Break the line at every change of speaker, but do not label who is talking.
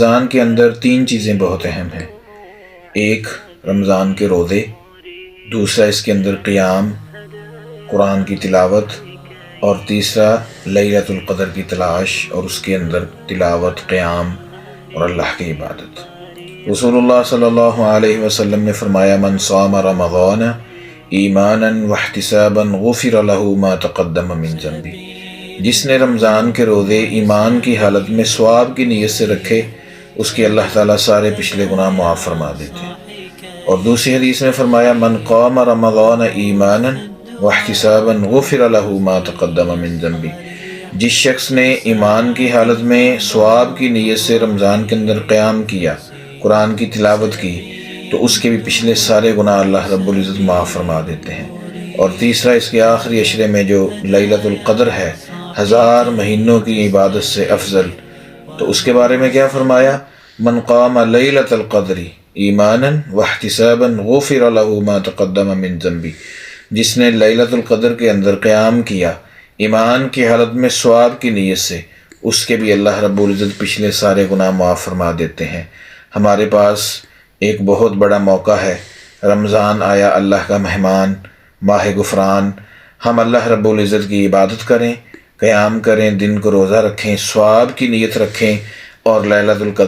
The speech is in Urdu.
رمضان کے اندر تین چیزیں بہت اہم ہیں۔ ایک رمضان کے روزے، دوسرا اس کے اندر قیام، قرآن کی تلاوت، اور تیسرا لیلۃ القدر کی تلاش اور اس کے اندر تلاوت، قیام اور اللہ کی عبادت۔ رسول اللہ صلی اللہ علیہ وسلم نے فرمایا من صام رمضان ایمانا واحتسابا غفر له ما تقدم من ذنبہ، جس نے رمضان کے روزے ایمان کی حالت میں ثواب کی نیت سے رکھے اس کے اللہ تعالیٰ سارے پچھلے گناہ معاف فرما دیتے ہیں۔ اور دوسری حدیث میں فرمایا من قام رمضان ایمانا واحتسابا غفر له ما تقدم من ذنبہ، جس شخص نے ایمان کی حالت میں ثواب کی نیت سے رمضان کے اندر قیام کیا، قرآن کی تلاوت کی، تو اس کے بھی پچھلے سارے گناہ اللہ رب العزت معاف فرما دیتے ہیں۔ اور تیسرا اس کے آخری عشرے میں جو لیلۃ القدر ہے، 1000 مہینوں کی عبادت سے افضل، تو اس کے بارے میں کیا فرمایا؟ من قام لیلۃ القدر ایمانا واحتسابا غفر له ما تقدم من ذنبہ، جس نے لیلۃ القدر کے اندر قیام کیا ایمان کی حالت میں ثواب کی نیت سے، اس کے بھی اللہ رب العزت پچھلے سارے گناہ معاف فرما دیتے ہیں۔ ہمارے پاس ایک بہت بڑا موقع ہے، رمضان آیا، اللہ کا مہمان، ماہ غفران۔ ہم اللہ رب العزت کی عبادت کریں، قیام کریں، دن کو روزہ رکھیں، ثواب کی نیت رکھیں اور لیلۃ القدر